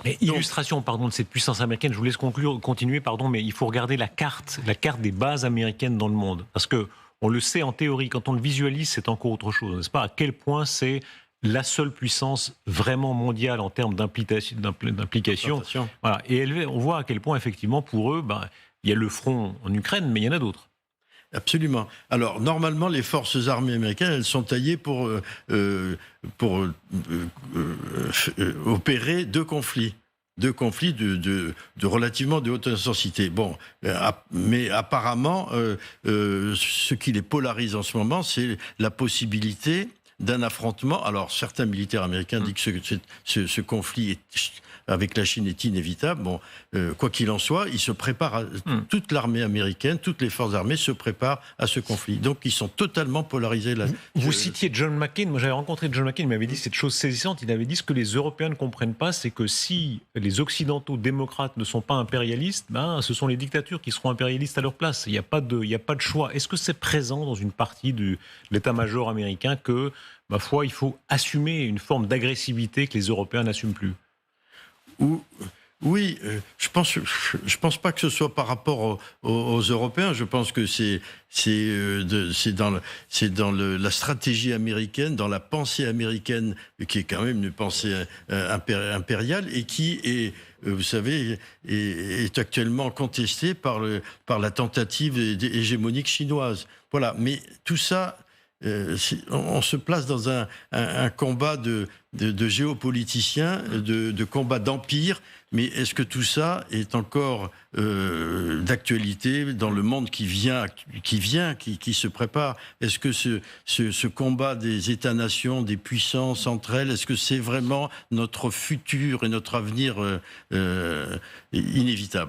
Et illustration, pardon, de cette puissance américaine, je vous laisse continuer, pardon, mais il faut regarder la carte des bases américaines dans le monde. Parce que, on le sait en théorie, quand on le visualise, c'est encore autre chose, n'est-ce pas? À quel point c'est la seule puissance vraiment mondiale en termes d'implication. Voilà. Et on voit à quel point, effectivement, pour eux, il y a le front en Ukraine, mais il y en a d'autres. Absolument. Alors, normalement, les forces armées américaines, elles sont taillées pour opérer deux conflits. Deux conflits de relativement de haute intensité. Bon, mais apparemment, ce qui les polarise en ce moment, c'est la possibilité d'un affrontement. Alors, certains militaires américains disent que ce conflit avec la Chine est inévitable. Bon, quoi qu'il en soit, ils se préparent. Toute l'armée américaine, toutes les forces armées se préparent à ce conflit. Donc, ils sont totalement polarisés là. Vous citiez John McCain. Moi, j'avais rencontré John McCain. Il m'avait dit cette chose saisissante. Il avait dit ce que les Européens ne comprennent pas, c'est que si les Occidentaux démocrates ne sont pas impérialistes, ce sont les dictatures qui seront impérialistes à leur place. Il n'y a pas de choix. Est-ce que c'est présent dans une partie de l'état-major américain que, ma foi, il faut assumer une forme d'agressivité que les Européens n'assument plus? Oui, je pense pas que ce soit par rapport aux Européens. Je pense que c'est dans la stratégie américaine, dans la pensée américaine, qui est quand même une pensée impériale et qui est, vous savez, est actuellement contestée par la tentative hégémonique chinoise. Voilà. Mais tout ça, on se place dans un combat de géopoliticiens, de combat d'empire, mais est-ce que tout ça est encore d'actualité dans le monde qui se prépare? Est-ce que ce combat des États-nations, des puissances entre elles, est-ce que c'est vraiment notre futur et notre avenir inévitable?